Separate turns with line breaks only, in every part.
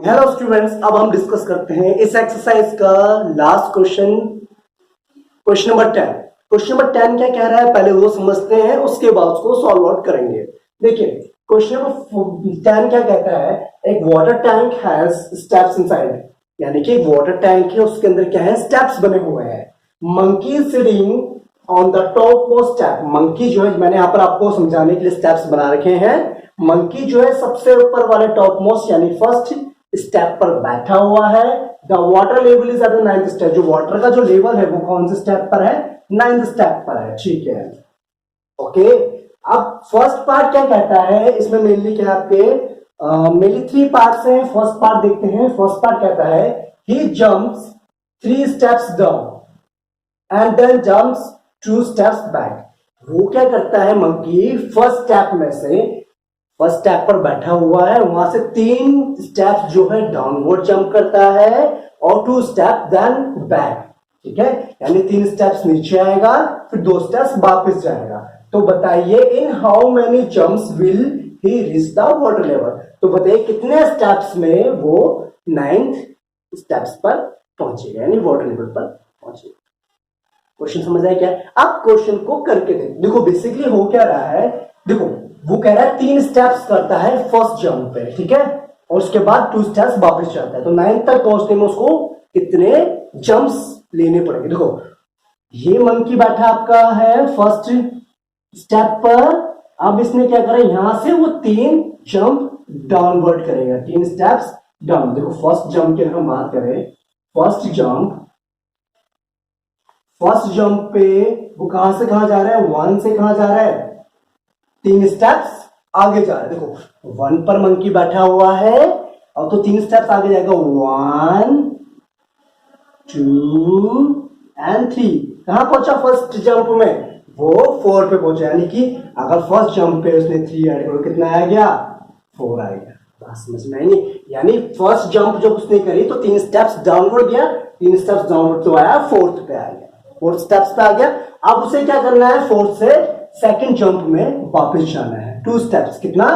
Hello students, अब हम discuss करते हैं इस एक्सरसाइज का last question, question number 10। Question number 10 क्या कह रहा है पहले वो समझते हैं, उसके बाद उसको सॉल्व आउट करेंगे। देखिए क्वेश्चन नंबर 10 क्या कहता है, एक water tank has steps inside, यानी कि वाटर टैंक है उसके अंदर क्या है, स्टेप्स बने हुए हैं। Monkey sitting on the top most step, monkey जो है मैंने यहाँ पर आपको समझाने के लिए स्टेप्स बना रखे हैं। मंकी जो है सबसे ऊपर वाले टॉप मोस्ट यानी फर्स्ट स्टेप पर बैठा हुआ है। The water level is at the 9th step, जो वाटर का जो लेवल है वो कौन से स्टेप पर है, 9th स्टेप पर है। ठीक है, ओके। अब फर्स्ट पार्ट क्या कहता है, इसमें मेनली क्या आपके मेनली 3 पार्ट्स हैं। फर्स्ट पार्ट देखते हैं। फर्स्ट पार्ट कहता है he jumps 3 steps down and then jumps 2 steps back. वो क्या करता है, मंकी फर्स्ट स्टेप में से फर्स्ट स्टेप पर बैठा हुआ है, वहां से 3 स्टेप जो है डाउनवर्ड जंप करता है और 2 स्टेप देन बैक। ठीक है, यानी 3 स्टेप्स नीचे आएगा फिर 2 स्टेप्स वापस जाएगा। तो बताइए in how many jumps will he reach the water level. तो बताइए कितने स्टेप्स में वो 9th स्टेप्स पर पहुंचेगा, यानी वाटर लेवल पर पहुंचेगा। क्वेश्चन समझ आया क्या? अब क्वेश्चन को करके देखो बेसिकली हो क्या रहा है। देखो वो कह रहा है 3 स्टेप्स करता है फर्स्ट जंप पे, ठीक है, और उसके बाद 2 स्टेप्स वापस जाता है। तो 9th तक पहुंचने में उसको कितने जंप्स लेने पड़ेंगे। देखो ये मंकी बैठा आपका है फर्स्ट स्टेप पर, अब इसने क्या करा, यहां से वो 3 जंप डाउनवर्ड करेगा, 3 स्टेप्स डाउन। देखो फर्स्ट जंप की हम बात करें, फर्स्ट जंप पे वो कहां से कहां जा रहा है, 1 से कहां जा रहा है, 3 स्टेप्स आगे जा रहा है। देखो 1 पर मंकी बैठा हुआ है और तो 3 स्टेप्स आगे जाएगा, 1 2 एंड 3। कहां पहुंचा फर्स्ट जंप में, वो 4 पे पहुंचा, यानी कि अगर फर्स्ट जंप पे उसने 3 ऐड करो कितना आ गया, 4 आ गया। बात समझ में आई? यानी फर्स्ट जंप जब उसने करी तो 3 स्टेप्स डाउनवर्ड गया, 3 स्टेप्स डाउनवर्ड तो आया 4th पे आ गया, 4th स्टेप्स पे आ गया। अब उसे क्या करना है, 4th से सेकंड जंप में वापस जाना है, 2 स्टेप्स, कितना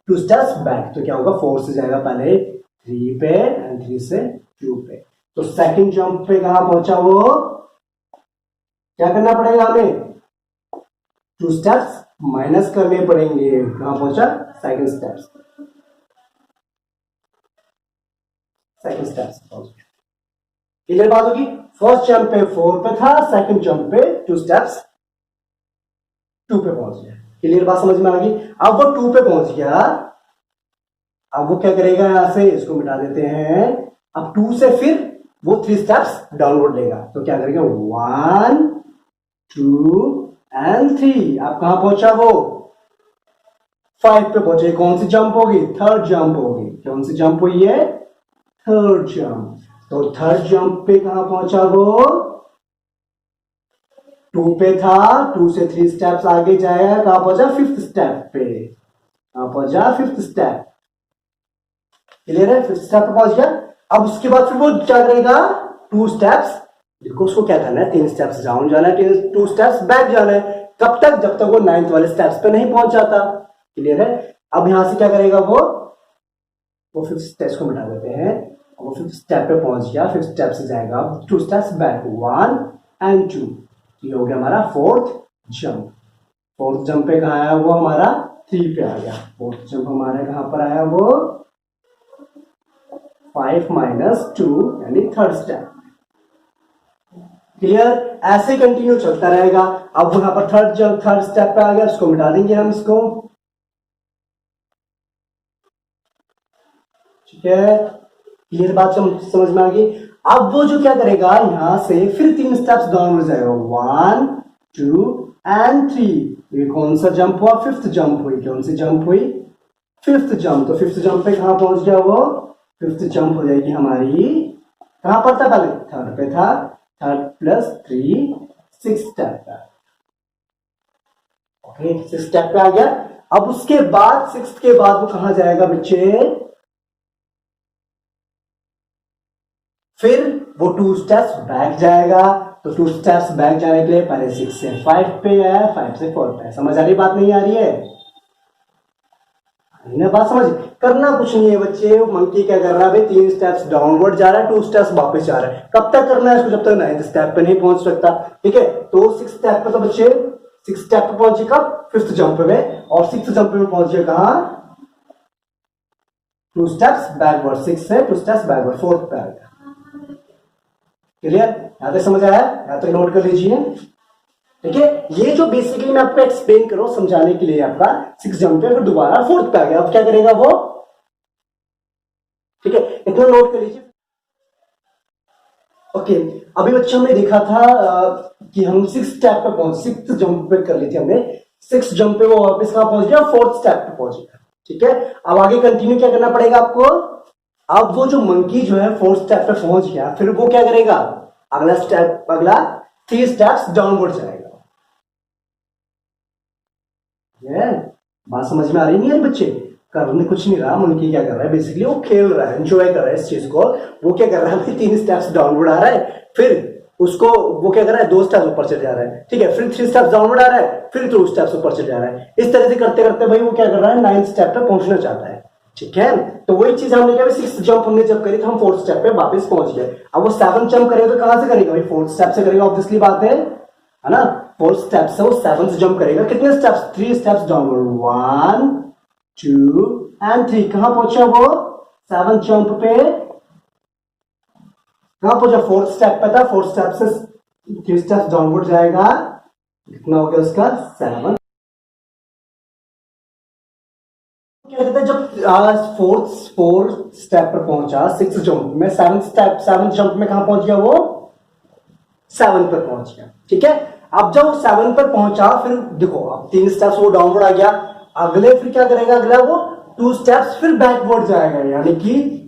2 स्टेप्स बैक। तो क्या होगा, 4 से जाएगा पहले 3 पे एंड 3 से 2 पे। तो सेकंड जंप पे कहां पहुंचा, वो क्या करना पड़ेगा हमें, 2 स्टेप्स माइनस करने पड़ेंगे। कहां पहुंचा, सेकंड स्टेप्स, सेकंड स्टेप्स पहुंच गया। क्लियर बात होगी। फर्स्ट जंप पे 4 पे था, सेकंड जंप पे 2 स्टेप्स 2 पे पहुंच गया। क्लियर बात समझ में आ गई। अब वो 2 पे पहुंच गया, अब वो क्या करेगा, यहां से इसको मिटा देते हैं। अब 2 से फिर वो 3 स्टेप्स डाउनवर्ड लेगा, तो क्या करेगा, 1 2 एंड 3। अब कहां पहुंचा वो, 5 पे पहुंचे। कौन सी जंप होगी, थर्ड जंप होगी। कौन सी जंप हुई है, थर्ड जंप। तो थर्ड जंप पे कहां पहुंचा वो, 2 पे था, 2 से 3 स्टेप्स आगे जाएगा, कहां पहुंचा, 5th स्टेप पे। कहां पहुंचा, 5th स्टेप। क्लियर है, 5th स्टेप पे पहुंच गया। अब उसके बाद फिर वो क्या करेगा, 2 स्टेप्स, देखो उसको क्या करना है, 3 स्टेप्स डाउन जाना है, 2 स्टेप्स बैक जाना है। कब तक, जब तक वो 9th वाले स्टेप्स पे नहीं पहुंच जाता। क्लियर है। अब यहां से क्या करेगा वो 5th स्टेप को मिटा देते हैं, वो 5th स्टेप पे पहुंच गया, 5th स्टेप से जाएगा 2 स्टेप्स बैक, 1 एंड 2। ये हो गया हमारा 4th जंप। 4th जंप पे कहा आया वो हमारा 3 पे आ गया। 4th जंप हमारे कहां पर आया, वो 5 माइनस 2 यानी थर्ड स्टेप। क्लियर, ऐसे कंटिन्यू चलता रहेगा। अब यहां पर थर्ड स्टेप पे आ गया, इसको मिटा देंगे हम इसको। ठीक है, क्लियर बात समझ में आ गई। अब वो जो क्या करेगा, यहां से फिर 3 स्टेप्स डाउन हो जाएगा, 1 2 एंड 3। ये कौन सा जंप हुआ, 5th जंप हुई। कौन सी जंप हुई, 5th जंप। तो 5th जंप पे कहां पहुंच गया वो, 5th जंप हो जाएगी हमारी, कहां पर था पहले, 3rd पे था, 3rd प्लस 3 6th स्टेप पे। ओके, 6th स्टेप पे आ गया। अब उसके बाद 6th के बाद वो कहां जाएगा बच्चे, फिर वो 2 स्टेप्स बैक जाएगा। तो 2 स्टेप्स बैक जाने के लिए पहले 6 से 5 पे है, 5 से 4 पे है। समझ आ रही बात, नहीं आ रही है? ना बात समझ। करना कुछ नहीं है बच्चे, मंकी क्या कर रहा है भाई, 3 स्टेप्स डाउनवर्ड जा रहा है, 2 स्टेप्स वापस जा रहा है। कब तक करना है इसको, जब तक 9th स्टेप पे नहीं पहुंच सकता। ठीक है, तो 6 स्टेप पे तो बच्चे 6 स्टेप पे पहुंचे कब, 5th जंप में, और 6th जंप में पहुंचे कहां, 2 स्टेप्स बैकवर्ड, 6 से 2 स्टेप्स बैकवर्ड, 4th पे आएगा। क्लियर, यहां तक समझ आया, यहां तक नोट कर लीजिए। ठीक है, ये जो बेसिकली मैं आपको एक्सप्लेन कर रहा हूं समझाने के लिए, आपका 6 जंप पे, फिर दोबारा 4th पे आ गया, अब क्या करेगा वो। ठीक है, इतना नोट कर लीजिए। ओके, अभी बच्चे हमने देखा था कि हम 6 स्टेप पे पहुंच, 6th जंप पे कर ली थी हमने, 6 जंप पे वो वापस कहां पहुंच गया, 4th स्टेप पे पहुंच गया। ठीक है, अब आगे कंटिन्यू क्या करना पड़ेगा आपको। अब वो जो मंकी जो है 4th स्टेप पे पहुंच गया, फिर वो क्या करेगा, अगला स्टेप, अगला 3 स्टेप्स डाउनवर्ड जाएगा। बात समझ में आ रही नहीं है बच्चे, करने कुछ नहीं रहा, मंकी क्या कर रहा है, बेसिकली वो खेल रहा है, एंजॉय कर रहा है इस चीज को। वो क्या कर रहा है, 3 स्टेप्स डाउनवर्ड आ रहा है, फिर उसको वो क्या कर रहा है, 2 स्टेप्स ऊपर चले जा रहा है। ठीक है, फिर 3 स्टेप्स डाउनवर्ड आ रहा है, फिर 2 स्टेप्स ऊपर चले जा रहा है। इस तरह से करते करते भाई वो क्या कर रहा है, 9th स्टेप पे पहुंचना चाहता है। ठीक है, तो वही चीज हमने क्या, 6th जंप हमने जब करी तो हम 4th स्टेप पे वापस पहुंच गए। अब वो 7th जंप करेगा तो कहां से करेगा भाई, 4th स्टेप से करेगा, ऑब्वियसली बात है ना। 4th स्टेप से वो 7th जंप करेगा, कितने स्टेप्स, 3 स्टेप्स डाउनवर्ड, 1 2 एंड 3। कहां पहुंचा वो, 7th जंप पे, कहां पहुंचा, 4th स्टेप पे था, 4th स्टेप से 3 स्टेप्स डाउनवर्ड जाएगा, कितना हो गया उसका, 7। क्या कहते हैं, जब 4th स्टेप पर पहुंचा 6th जंप में, 7th जंप में कहां पहुंच गया वो, 7 पर पहुंच गया। ठीक है, अब जब 7 पर पहुंचा, फिर देखो अब 3 स्टेप्स वो डाउनवर्ड आ गया, अगले फिर क्या करेगा, अगला वो 2 स्टेप्स फिर बैकवर्ड जाएगा, यानी कि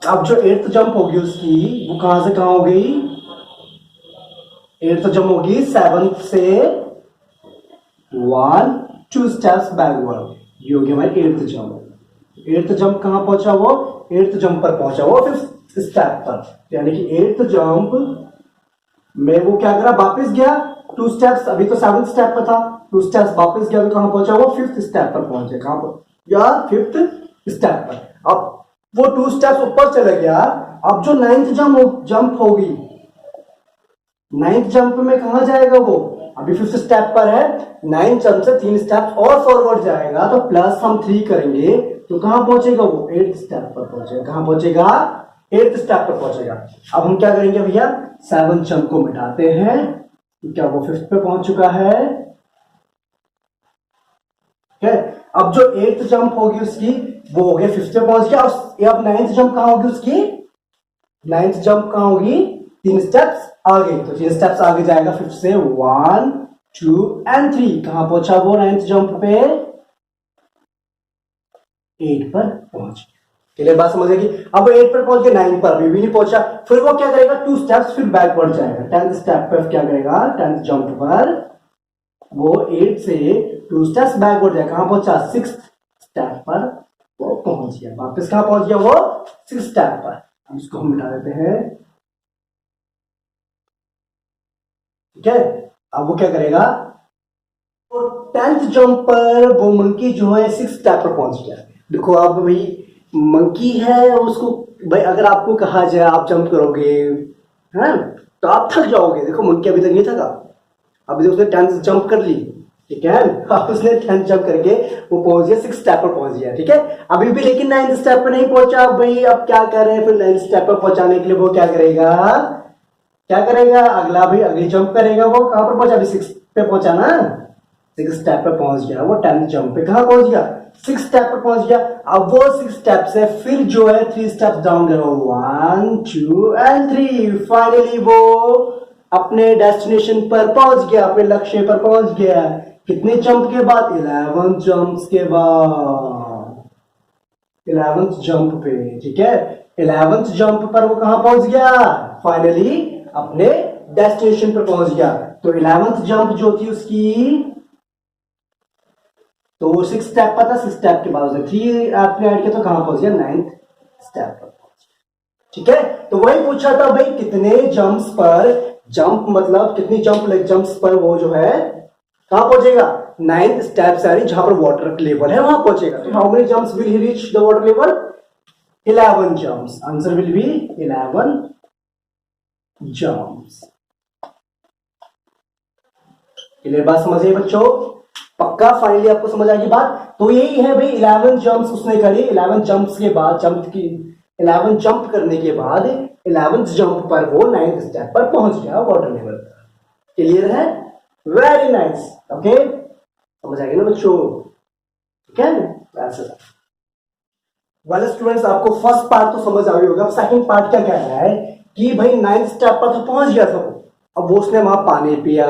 अब जो 8th जंप होगी उसकी, वो कहां से कहां हो गई, 8th जंप होगी 7th से 1 2 स्टेप्स बैकवर्ड, ये हो गया हमारी 8th जंप। 8th जंप कहां पहुंचा वो, 8th जंप पर पहुंचा वो 5th स्टेप पर, यानी कि 8th जंप में वो क्या करा, वापस गया 2 स्टेप्स, अभी तो 7th स्टेप पर था, 2 स्टेप्स वापस गया, तो कहां पहुंचा वो, 5th स्टेप पर पहुंचे, कहां पर, या 5th स्टेप पर। अब वो 2 स्टेप्स ऊपर चले गया, अब जो 9th जंप होगी, 9th जंप में कहां जाएगा वो, अभी 5th स्टेप पर है, 9th जंप से 3 स्टेप और फॉरवर्ड जाएगा, तो प्लस हम 3 करेंगे तो कहां पहुंचेगा वो, 8th स्टेप पर पहुंचेगा, कहां पहुंचेगा, 8th स्टेप पर पहुंचेगा। अब हम क्या करेंगे भैया, 7th जंप को मिटाते हैं, तो क्या वो 5th पे पहुंच चुका है। ठीक है, अब जो 8th जंप होगी उसकी, वो हो गया 5th पे पहुंच गया, अब 9th जंप कहां होगी उसकी, 9th जंप कहां होगी, 3 स्टेप्स आगे, तो 3 स्टेप्स आगे जाएगा 5th से, 1 2 एंड 3, कहां पहुंचा वो 9th जंप पे, 8 पर पहुंच गया। क्लियर बात समझेगी। अब 8 पर पहुंच गया, 9 पर अभी भी नहीं पहुंचा, फिर वो क्या करेगा, 2 स्टेप्स फिर बैकवर्ड जाएगा, 10th स्टेप पर क्या करेगा, 10th जंप पर वो 8 से 2 स्टेप्स बैकवर्ड जाएगा, कहां पहुंचा, 6th स्टेप पर वो पहुंच गया, वापस कहां पहुंच गया वो, 6th स्टेप पर। हम इसको हम मिटा देते हैं। ठीक है, अब वो क्या करेगा, तो 10th जंप पर वो मंकी जो है 6th स्टेप पर पहुंच गया। देखो अब भाई मंकी है, उसको भाई अगर आपको कहा जाए आप जंप करोगे, है तो आप थक जाओगे। देखो मंकी अभी तक नहीं थका, अभी उसने 10th जंप कर ली, ठीक है, अब उसने 10th जंप करके वो पहुंच गया 6th स्टेप पर पहुंच गया। ठीक है, अभी भी लेकिन 9th स्टेप पर नहीं पहुंचा भाई, अब क्या कर रहे हैं, फिर 9th स्टेप पर पहुंचाने के लिए वो क्या करेगा, अगला भाई अगली जंप करेगा, वो कहां पर पहुंचा, अभी 6th पे पहुंचा ना, 6th स्टेप पर पहुंच गया, वो 10th जंप पे कहां पहुंच गया, 6th स्टेप पर पहुंच गया। अब वो 6th स्टेप से फिर जो है 3 स्टेप्स डाउन करो, 1 2 एंड 3, फाइनली वो अपने डेस्टिनेशन पर पहुंच गया, अपने लक्ष्य पर पहुंच गया। कितने जंप के बाद, 11 जंप्स के बाद, 11th जंप पे। ठीक है, 11th जंप पर वो कहां पहुंच गया, फाइनली अपने डेस्टिनेशन पर पहुंच गया। तो 11th जंप जो थी उसकी, तो वो 6 स्टेप पर था, 6 स्टेप के बाद 3 आपने ऐड किया तो कहां पहुंच गया, 9th स्टेप पर पहुंच गया। ठीक है, तो वही पूछा था भाई कितने जंप्स पर, जंप मतलब कितनी जंप्स पर वो जो है कहां पहुंचेगा, नाइन्थ स्टेप यानी जहां पर वाटर लेवल है वहां पहुंचेगा। तो how many jumps will he reach the water level? 11 jumps. Answer will be 11 jumps. Clear बात समझिए बच्चों? पक्का फाइनली आपको समझ आएगी बात? तो यही है भाई 11 जंप्स उसने करी। 11 जंप्स के बाद 11 जंप करने के बाद 11th जंप पर वो 9th स्टेप पर पहुंच गया वाटर लेवल पर। क्लियर है? Very nice. ओके, समझ आएगी ना बच्चों? ठीक है, ऐसा वेल स्टूडेंट्स, आपको फर्स्ट पार्ट तो समझ आ गई होगा। सेकंड पार्ट क्या कह रहा है कि भाई 9th स्टेप पर तो पहुंच गया था वो, अब वो उसने वहां पानी पिया,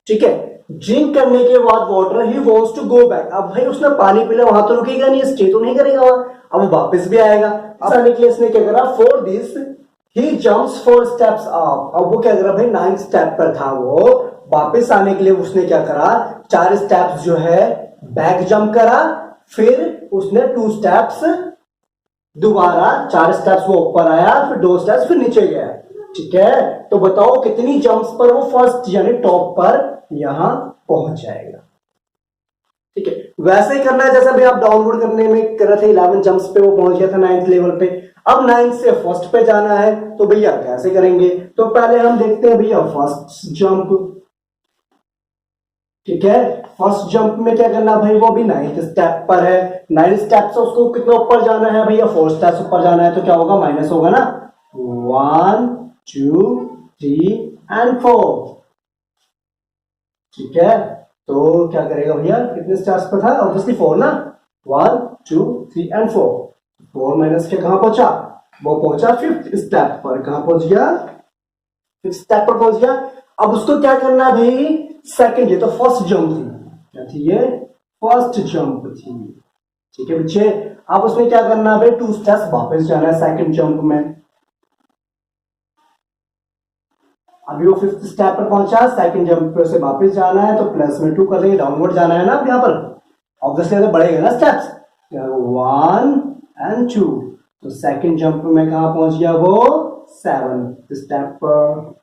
ठीक है, ड्रिंक करने के बाद water he wants to go back. अब भाई उसने पानी पी लिया, वहां तो रुकेगा नहीं, स्टे तो नहीं करेगा वहां, अब वो वापस भी आएगा। अब आने के लिए इसने क्या करा? For this he jumps 4 steps up. अब वो क्या करा भाई? 9th स्टेप पर था वो, वापस आने के लिए उसने क्या करा? 4 स्टेप्स जो है बैक जंप करा, फिर उसने 2 स्टेप्स दोबारा 4 स्टेप्स वो ऊपर आया, फिर 2 स्टेप्स फिर नीचे गया। ठीक है, तो बताओ कितनी जंप्स पर वो फर्स्ट यानी टॉप पर यहां पहुंच जाएगा? ठीक है, वैसे ही करना है जैसा भी आप डाउनलोड करने में कर रहे थे। 11 जंप्स पे वो पहुंच गया था 9th लेवल पे, अब 9th से फर्स्ट पे जाना है, तो भैया कैसे करेंगे? तो पहले हम देखते हैं भैया फर्स्ट जंप। ठीक है, फर्स्ट जंप में क्या करना भाई? वो भी 9th स्टेप पर है। 9th स्टेप से उसको कितना ऊपर जाना है भैया? 4 स्टेप्स ऊपर जाना है, तो क्या होगा? माइनस होगा ना, 1 2 3 एंड 4। ठीक है, तो क्या करेगा भैया? कितने स्टेप्स पर था? ऑब्वियसली 4 ना, 1 2 3 एंड 4। 4 माइनस के कहां पहुंचा? वो पहुंचा 5th स्टेप पर। कहां पहुंच गया? 5th स्टेप पर पहुंच गया। अब उसको क्या करना है भाई? सेकंड, ये तो फर्स्ट जंप थी, क्या थी ये? फर्स्ट जंप थी। ठीक है बच्चे, अब उसमें क्या करना है भाई? 2 स्टेप्स वापस जाना है सेकंड जंप में। अभी वो 5th स्टेप पर पहुंचा, सेकंड जंप पे से वापस जाना है, तो प्लस में 2 कर देंगे, डाउनवर्ड जाना है ना। अब यहां पर ऑब्वियसली तो बढ़ेगा ना स्टेप्स, 1 एंड 2, तो सेकंड जंप में कहां पहुंच गया वो? 7th स्टेप पर।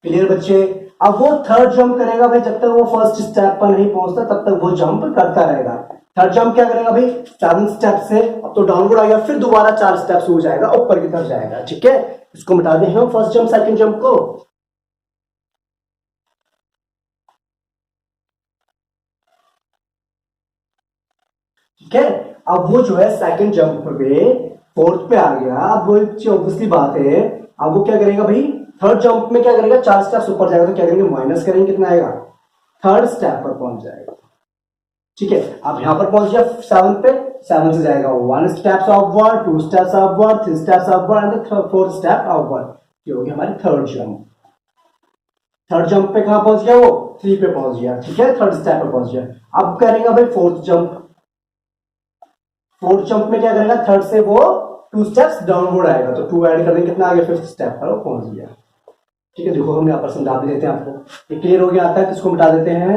क्लियर बच्चे? अब वो थर्ड जंप करेगा भाई, जब तक वो फर्स्ट स्टेप पर नहीं पहुंचता तब तक वो जंप करता रहेगा। थर्ड जंप क्या करेगा भाई? 7th स्टेप से अब तो डाउनवर्ड आ गया, फिर दोबारा 4 स्टेप्स हो जाएगा, ऊपर की तरफ जाएगा। ठीक है, इसको मिटा दें हम फर्स्ट जंप सेकंड जंप को। ठीक है, अब वो जो है सेकंड जंप पे 4th पे आ गया। अब वो ऑब्वियसली बात है, अब वो क्या करेगा भाई? थर्ड जंप में क्या करेगा? 4 स्टेप्स ऊपर जाएगा, तो क्या करेंगे? माइनस करेंगे, कितना आएगा? थर्ड स्टेप पर पहुंच जाएगा। ठीक है, अब यहां पर पहुंच गया 7th पे, 7 से जाएगा 1 steps upward, 2 steps upward, 3 steps upward and 4th step upward. ये हो गया हमारी थर्ड जंप। थर्ड जंप पे कहां पहुंच गया वो? 3 पे पहुंच गया। ठीक है, थर्ड स्टेप पे पहुंच गया। अब करेगा भाई 4th जंप। 4th जंप में क्या करेगा? थर्ड से वो 2 स्टेप्स डाउनवर्ड आएगा, तो 2 ऐड कर देंगे, कितना आ गया? 5th स्टेप पर वो पहुंच गया। ठीक है, देखो हम यहां पर समझा भी देते हैं आपको, ये क्लियर हो गया आता है, इसको मिटा देते हैं।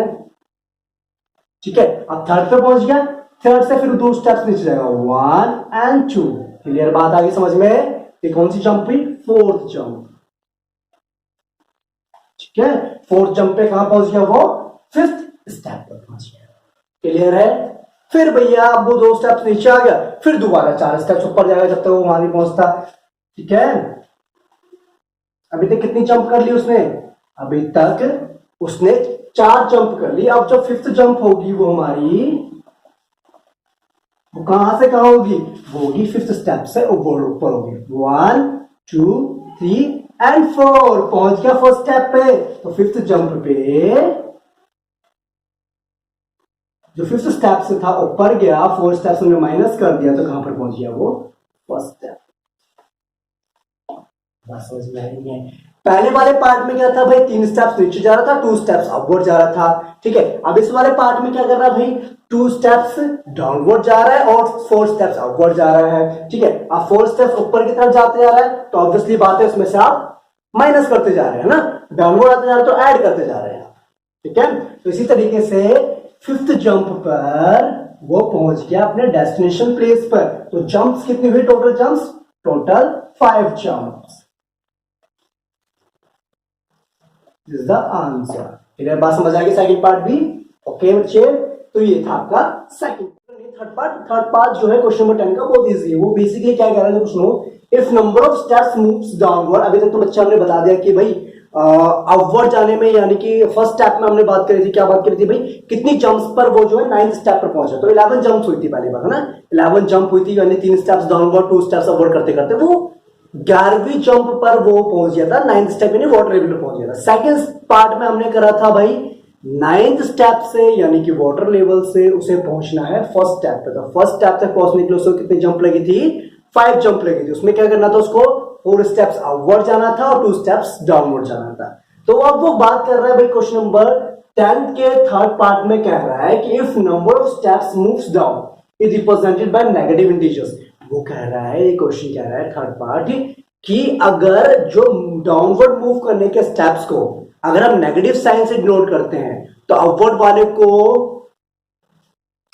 ठीक है, अब थर्ड पे पहुंच गया, थर्ड से फिर 2 स्टेप्स नीचे जाएगा, 1 एंड 2। क्लियर बात आ गई समझ में? ये कौन सी जंप हुई? 4th jump. ठीक है, 4th जंप पे कहां पहुंच गया वो? 5th स्टेप पर पहुंच गया। क्लियर है? फिर भैया अब वो 2 स्टेप्स नीचे आ गया, फिर दोबारा 4 स्टेप्स ऊपर जाएगा जब तक वो वहां नहीं पहुंचता। ठीक है, अभी तक कितनी जंप कर ली उसने? अभी तक उसने 4 जंप कर ली। अब जब 5th जंप होगी वो हमारी, वो कहां से कहां होगी? वो होगी 5th स्टेप से ऊपर होगी। 1 2 3 एंड 4, पहुंच गया फर्स्ट स्टेप पे। तो 5th जंप पे जो 5th स्टेप से था ऊपर गया, 4 स्टेप्स में माइनस कर दिया, तो कहां पर पहुंच गया वो? First step. बस समझ में आई है? पहले वाले पार्ट में क्या था भाई? 3 स्टेप्स नीचे जा रहा था, 2 स्टेप्स अपवर्ड जा रहा था। ठीक है, अब इस वाले पार्ट में क्या कर रहा है भाई? 2 स्टेप्स डाउनवर्ड जा रहा है और 4 स्टेप्स अपवर्ड जा रहा है। ठीक है, अब 4 स्टेप्स ऊपर की तरफ जाते जा रहा है, तो ऑब्वियसली बात है उसमें से आप माइनस करते जा रहे हैं ना, डाउनवर्ड आते जा रहे हैं तो ऐड करते जा रहे हैं। ठीक है, तो इसी तरीके से 5th जंप पर वो पहुंच गया अपने डेस्टिनेशन प्लेस पर। तो जंप्स कितनी हुई? Total jumps, total 5 jumps. This is the answer. Clear, बात समझ आ गई। सेकंड पार्ट भी ओके बच्चे, तो ये था आपका सेकंड। थर्ड पार्ट जो है क्वेश्चन नंबर 10 का बहुत इजी है। वो बेसिकली क्या कह रहा है तो सुनो, if number of steps moves downward, अभी तक तो बच्चा हमने बता दिया कि भाई अपवर्ड जाने में, यानी कि फर्स्ट स्टेप में हमने बात करी थी, क्या बात करी थी भाई, कितनी जंप्स पर वो जो है 9th स्टेप पर पहुंचा, तो 11 जंप्स हुई थी पहली बार, है ना, 11 जंप हुई थी, यानी 3 स्टेप्स डाउनवर्ड 2 स्टेप्स अपवर्ड करते करते वो 11वीं जंप पर वो पहुंच गया था, 9th स्टेप यानी वाटर लेवल पर पहुंच गया था। सेकंड पार्ट में हमने करा था भाई 9th स्टेप से, यानी कि वाटर लेवल से उसे पहुंचना है फर्स्ट स्टेप पे। तो फर्स्ट स्टेप तक पहुंचने के लिए उसको कितनी जंप लगी थी, 5 जंप लगी थी। उसमें क्या करना था, उसको 4 स्टेप्स अपवर्ड जाना था और 2 स्टेप्स डाउनवर्ड जाना था। तो अब वो बात कर रहा है भाई क्वेश्चन नंबर 10 के थर्ड पार्ट में कह रहा है कि if number of steps moves down is represented by negative integers. वो कह रहा है, ये क्वेश्चन कह रहा है थर्ड पार्ट, कि अगर जो डाउनवर्ड मूव करने के स्टेप्स को अगर हम नेगेटिव साइन से डिनोट करते हैं, तो अपवर्ड वाले को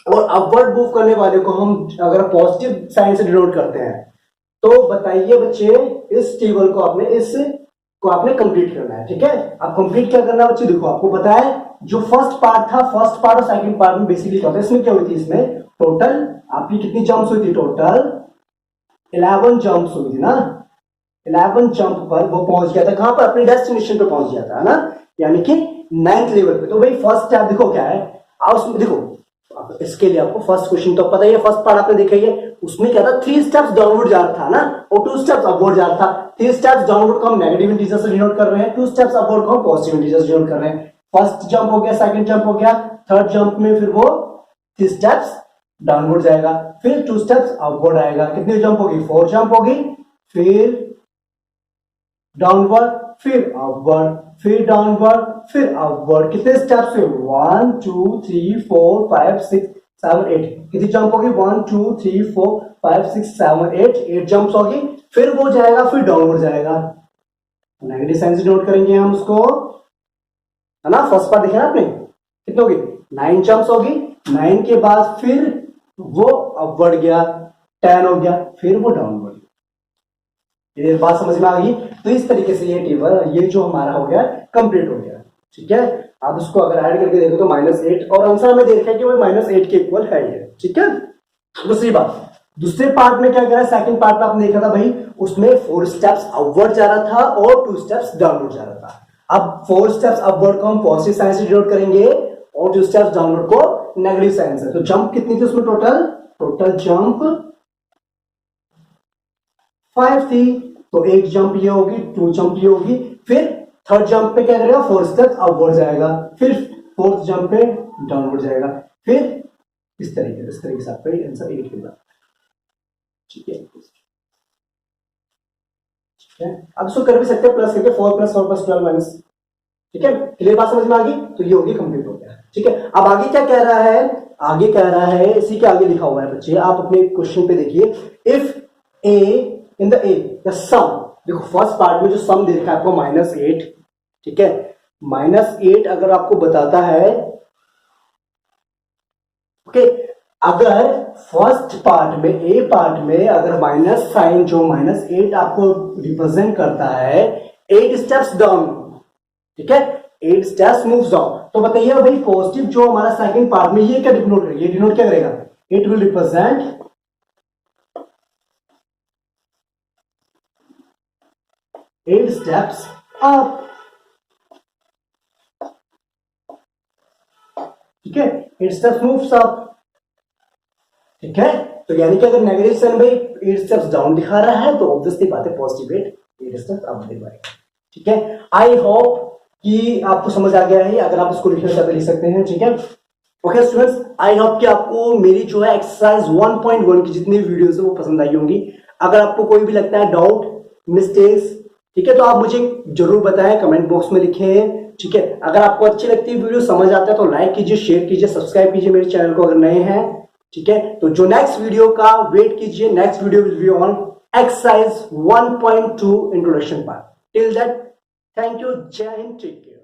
और अपवर्ड मूव करने वाले को हम अगर पॉजिटिव साइन से डिनोट करते हैं, तो बताइए बच्चे इस टेबल को आपने कंप्लीट करना है। ठीक है, अब कंप्लीट क्या करना है बच्चे, देखो आपको पता है जो फर्स्ट पार्ट था, फर्स्ट पार्ट और सेकंड पार्ट में बेसिकली क्या होता है, इसमें क्या हुई थी, इसमें टोटल आपकी कितनी जंप्स हुई थी, टोटल 11 जंप्स हुई थी ना। 11 जंप पर वो पहुंच गया था, कहां पर, अपने डेस्टिनेशन पे पहुंच गया था ना, यानी कि 9th लेवल पे। तो भाई फर्स्ट स्टेप देखो क्या है, आप उसमें देखो, इसके लिए आपको फर्स्ट क्वेश्चन तो पता ही है, फर्स्ट पार्ट आपने देखा ही है, उसमें क्या था, 3 स्टेप्स डाउनवर्ड जा रहा था ना और 2 स्टेप्स अपवर्ड जा रहा था। 3 स्टेप्स डाउनवर्ड को हम नेगेटिव इंटीजर से डिनोट कर रहे हैं, 2 स्टेप्स अपवर्ड को हम पॉजिटिव इंटीजर से डिनोट कर रहे हैं। फर्स्ट जंप हो गया, सेकंड जंप हो गया, थर्ड जंप में फिर वो 3 स्टेप्स डाउनवर्ड जाएगा, फिर 2 स्टेप्स अपवर्ड आएगा। कितनी जंप होगी, 4 जंप होगी, फिर डाउनवर्ड, फिर अपवर्ड, फिर डाउनवर्ड, फिर अपवर्ड। कितने स्टेप्स हुए, 1 2 3 4 5 6 7 8। कितनी जंप होगी, 1 2 3 4 5 6 7 8 जंप्स होगी। फिर वो जाएगा, फिर डाउनवर्ड जाएगा, नेगेटिव साइन से नोट करेंगे हम उसको, है ना। फर्स्ट पार्ट देखा ना आपने, कितनी होगी, 9 जंप्स होगी। 9 के बाद फिर वो अपवर्ड गया, 10 हो गया, फिर वो डाउनवर्ड। ये बात समझ में आ गई। तो इस तरीके से ये टेबल, ये जो हमारा हो गया कंप्लीट हो गया। ठीक है, आप इसको अगर ऐड करके देखो तो -8, और आंसर में देखा कि वो -8 के इक्वल है ये। ठीक है, दूसरी बात, दूसरे पार्ट में क्या करा, सेकंड पार्ट में आपने देखा था भाई, उसमें 4 स्टेप्स अपवर्ड जा रहा था और 2 स्टेप्स डाउनवर्ड जा रहा था। अब 4 स्टेप्स अपवर्ड को हम पॉजिटिव साइन से डिनोट करेंगे और 2 स्टेप्स डाउनवर्ड को नेगेटिव साइन से। तो जंप कितनी थी उसमें, टोटल जंप 5 थी। तो 1 जंप ये होगी, 2 जंप ये होगी, फिर थर्ड जंप पे क्या करेगा, 4 स्टेप्स अपवर्ड जाएगा, फिर 4th जंप पे डाउनवर्ड जाएगा, फिर इस तरीके से आपका आंसर 8 होगा। ठीक है, अब इसको कर भी सकते हैं प्लस करके, 4 + 4 + 12 माइनस। ठीक है, क्लियर बात समझ में आ गई। तो ये होगी, कंप्लीट हो गया। ठीक है, अब आगे क्या कह रहा है, आगे कह रहा है, इसी के आगे लिखा हुआ है बच्चे, आप अपने क्वेश्चन पे देखिए, इफ ए इन द सम, देखो फर्स्ट पार्ट में जो सम दे रखा है आपको -8। ठीक है, -8 अगर आपको बताता है, ओके, अगर फर्स्ट पार्ट में, ए पार्ट में अगर माइनस साइन जो -8 आपको रिप्रेजेंट करता है 8 स्टेप्स डाउन, ठीक है, 8 स्टेप्स मूव्स डाउन, तो बताइए भाई पॉजिटिव जो हमारा सेकंड पार्ट में ये क्या डिनोट करेगा, ये डिनोट क्या करेगा, it will represent 8 steps up. ठीक है, 8 स्टेप्स मूव्स अप। ठीक है, तो यानी कि अगर नेगेटिव साइन भाई 8 स्टेप्स डाउन दिखा रहा है, तो ऑब्वियसली बात है पॉजिटिव 8 स्टेप्स अप दिखाएगा। ठीक है, आई होप कि आपको समझ आ गया है। अगर आप इसको लिखना चाहते लिख सकते हैं। ठीक है, ओके स्टूडेंट्स, आई होप कि आपको मेरी जो है एक्सरसाइज 1.1 की जितनी वीडियोस है वो पसंद आई होंगी। अगर आपको कोई भी लगता है डाउट, मिस्टेक्स, ठीक है, तो आप मुझे जरूर बताएं, कमेंट बॉक्स में लिखें। ठीक है, अगर आपको अच्छी लगती है वीडियो, समझ आता है, तो लाइक कीजिए, शेयर कीजिए, सब्सक्राइब कीजिए मेरे चैनल को अगर नए हैं। ठीक है, तो जो नेक्स्ट वीडियो का वेट कीजिए, next video will be on exercise 1.2 introduction part. Till that, thank you, जय हिंद, टेक केयर।